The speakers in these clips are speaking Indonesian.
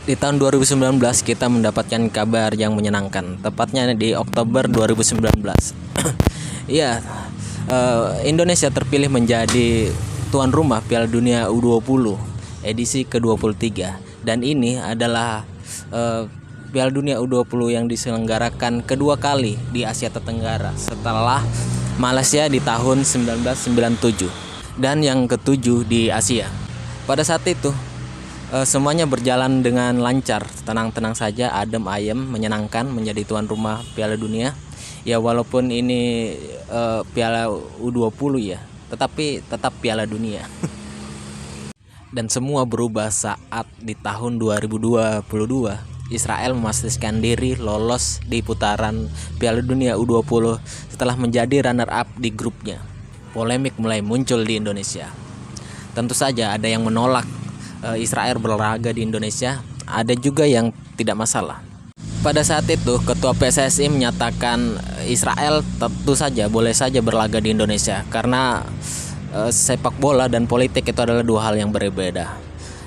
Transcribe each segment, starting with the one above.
Di tahun 2019 kita mendapatkan kabar yang menyenangkan, tepatnya di Oktober 2019. Iya, Indonesia terpilih menjadi tuan rumah Piala Dunia U20 edisi ke-23. Dan ini adalah Piala Dunia U20 yang diselenggarakan kedua kali di Asia Tenggara setelah Malaysia di tahun 1997 dan yang ketujuh di Asia. Pada saat itu semuanya berjalan dengan lancar, tenang-tenang saja, adem ayem, menyenangkan menjadi tuan rumah Piala Dunia. Ya walaupun ini Piala U20 ya, tetapi tetap Piala Dunia. Dan semua berubah saat di tahun 2022 Israel memastikan diri lolos di putaran Piala Dunia U20 setelah menjadi runner up di grupnya. Polemik mulai muncul di Indonesia. Tentu saja ada yang menolak Israel berlaga di Indonesia, ada juga yang tidak masalah. Pada saat itu Ketua PSSI menyatakan Israel tentu saja boleh saja berlaga di Indonesia karena sepak bola dan politik itu adalah dua hal yang berbeda.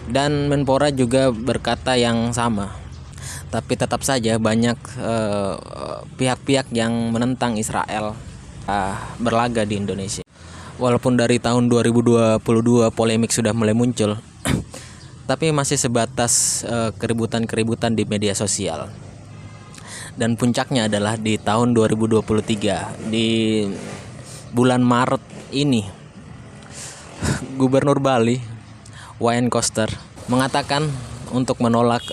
Dan Menpora juga berkata yang sama. Tapi tetap saja banyak pihak-pihak yang menentang Israel berlaga di Indonesia. Walaupun dari tahun 2022 polemik sudah mulai muncul, tapi masih sebatas keributan-keributan di media sosial. Dan puncaknya adalah di tahun 2023 di bulan Maret ini, Gubernur Bali Wayan Koster mengatakan untuk menolak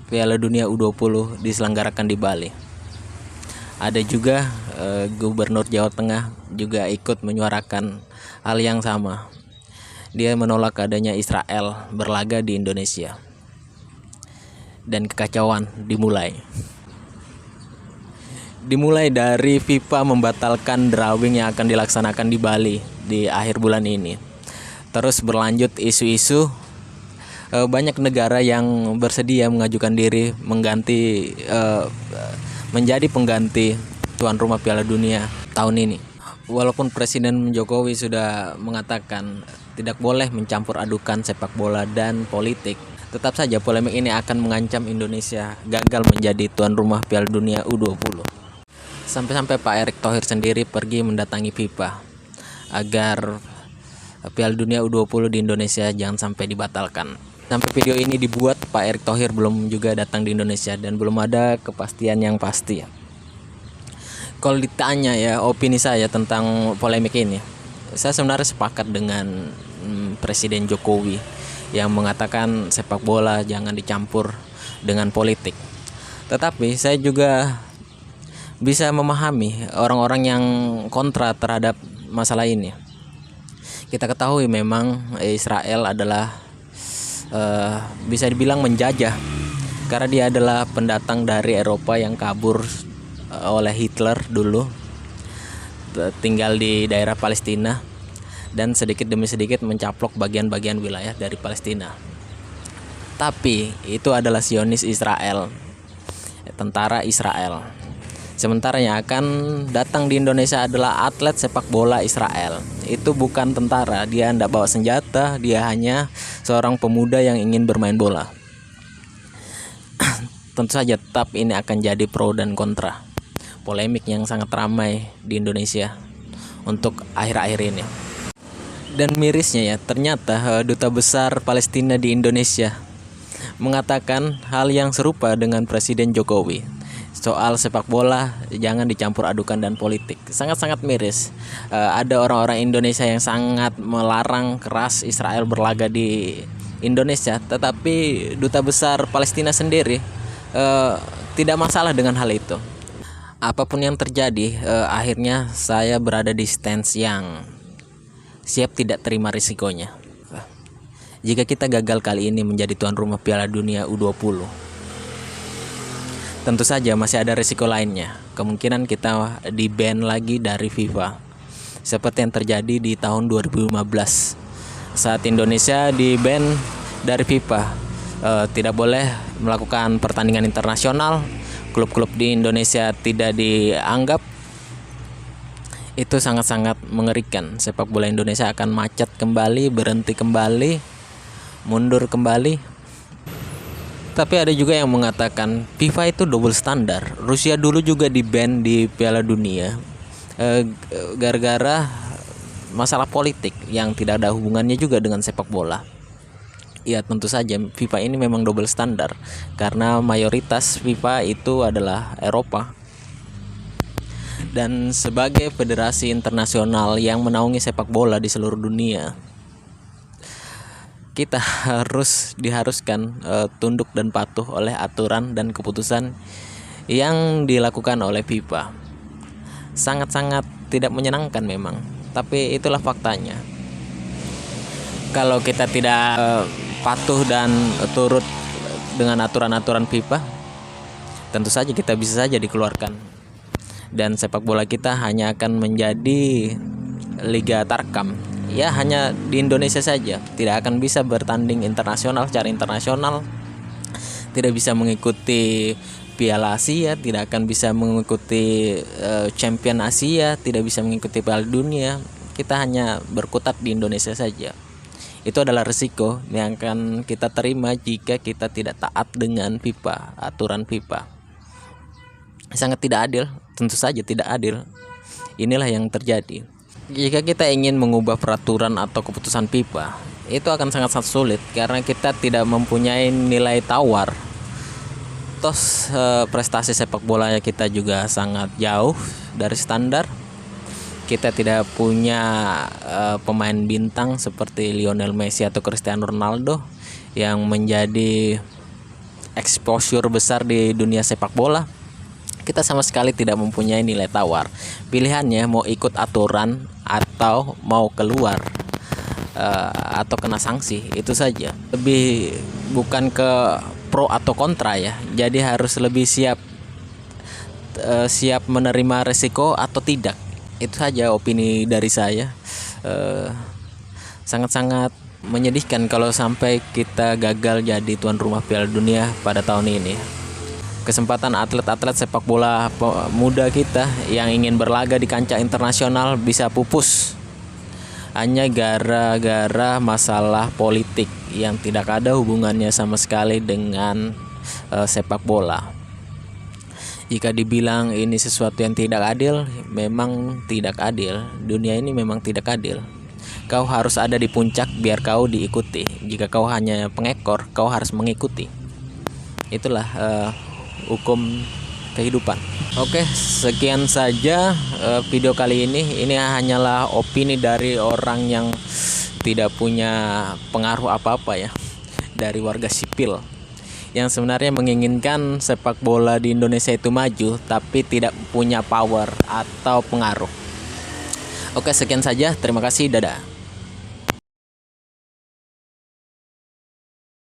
Piala Dunia U20 diselenggarakan di Bali. Ada juga Gubernur Jawa Tengah juga ikut menyuarakan hal yang sama. Dia menolak adanya Israel berlaga di Indonesia. Dan kekacauan dimulai. Dimulai dari FIFA membatalkan drawing yang akan dilaksanakan di Bali di akhir bulan ini. Terus berlanjut isu-isu banyak negara yang bersedia mengajukan diri mengganti menjadi pengganti tuan rumah Piala Dunia tahun ini. Walaupun Presiden Jokowi sudah mengatakan tidak boleh mencampur adukan sepak bola dan politik, tetap saja polemik ini akan mengancam Indonesia gagal menjadi tuan rumah Piala Dunia U20. Sampai-sampai Pak Erick Thohir sendiri pergi mendatangi FIFA agar Piala Dunia U20 di Indonesia jangan sampai dibatalkan. Sampai video ini dibuat, Pak Erick Thohir belum juga datang di Indonesia dan belum ada kepastian yang pasti. Kalau ditanya ya opini saya tentang polemik ini, saya sebenarnya sepakat dengan Presiden Jokowi yang mengatakan sepak bola jangan dicampur dengan politik. Tetapi saya juga bisa memahami orang-orang yang kontra terhadap masalah ini. Kita ketahui memang Israel adalah bisa dibilang menjajah karena dia adalah pendatang dari Eropa yang kabur oleh Hitler dulu, tinggal di daerah Palestina dan sedikit demi sedikit mencaplok bagian-bagian wilayah dari Palestina. Tapi itu adalah Zionis Israel, tentara Israel. Sementara yang akan datang di Indonesia adalah atlet sepak bola Israel. Itu bukan tentara, dia tidak bawa senjata, dia hanya seorang pemuda yang ingin bermain bola. Tentu saja tetap ini akan jadi pro dan kontra. Polemik yang sangat ramai di Indonesia untuk akhir-akhir ini. Dan mirisnya ya, ternyata Duta Besar Palestina di Indonesia mengatakan hal yang serupa dengan Presiden Jokowi. Soal sepak bola jangan dicampur adukan dan politik. Sangat-sangat miris. Ada orang-orang Indonesia yang sangat melarang keras Israel berlaga di Indonesia, tetapi Duta Besar Palestina sendiri tidak masalah dengan hal itu. Apapun yang terjadi, akhirnya saya berada di stance yang siap tidak terima risikonya. Jika kita gagal kali ini menjadi tuan rumah Piala Dunia U20, tentu saja masih ada risiko lainnya. Kemungkinan kita di-ban lagi dari FIFA, seperti yang terjadi di tahun 2015 saat Indonesia di-ban dari FIFA. Tidak boleh melakukan pertandingan internasional, klub-klub di Indonesia tidak dianggap. Itu sangat-sangat mengerikan. Sepak bola Indonesia akan macet kembali, berhenti kembali, mundur kembali. Tapi ada juga yang mengatakan FIFA itu double standar. Rusia dulu juga di-ban di Piala Dunia gara-gara masalah politik yang tidak ada hubungannya juga dengan sepak bola. Ya tentu saja FIFA ini memang double standar karena mayoritas FIFA itu adalah Eropa. Dan sebagai federasi internasional yang menaungi sepak bola di seluruh dunia, kita diharuskan tunduk dan patuh oleh aturan dan keputusan yang dilakukan oleh FIFA. Sangat-sangat tidak menyenangkan memang, tapi itulah faktanya. Kalau kita tidak patuh dan turut dengan aturan-aturan FIFA, tentu saja kita bisa saja dikeluarkan. Dan sepak bola kita hanya akan menjadi liga tarkam. Ya hanya di Indonesia saja, tidak akan bisa bertanding internasional secara internasional, tidak bisa mengikuti Piala Asia, tidak akan bisa mengikuti Champion Asia, tidak bisa mengikuti Piala Dunia. Kita hanya berkutat di Indonesia saja. Itu adalah risiko yang akan kita terima jika kita tidak taat dengan FIFA, aturan FIFA. Sangat tidak adil, tentu saja tidak adil. Inilah yang terjadi. Jika kita ingin mengubah peraturan atau keputusan FIFA, itu akan sangat sulit karena kita tidak mempunyai nilai tawar. Tos prestasi sepak bola kita juga sangat jauh dari standar. Kita tidak punya pemain bintang seperti Lionel Messi atau Cristiano Ronaldo yang menjadi exposure besar di dunia sepak bola. Kita sama sekali tidak mempunyai nilai tawar. Pilihannya mau ikut aturan atau mau keluar atau kena sanksi, itu saja. Lebih bukan ke pro atau kontra ya. Jadi harus lebih siap menerima resiko atau tidak. Itu saja opini dari saya. Sangat-sangat menyedihkan kalau sampai kita gagal jadi tuan rumah Piala Dunia pada tahun ini. Kesempatan atlet-atlet sepak bola muda kita yang ingin berlaga di kancah internasional bisa pupus hanya gara-gara masalah politik yang tidak ada hubungannya sama sekali dengan sepak bola. Jika dibilang ini sesuatu yang tidak adil, memang tidak adil. Dunia ini memang tidak adil. Kau harus ada di puncak biar kau diikuti. Jika kau hanya pengekor, kau harus mengikuti. Itulah hukum kehidupan. Oke, sekian saja video kali ini. Ini hanyalah opini dari orang yang tidak punya pengaruh apa-apa ya, dari warga sipil yang sebenarnya menginginkan sepak bola di Indonesia itu maju tapi tidak punya power atau pengaruh. Oke, sekian saja. Terima kasih. Dadah.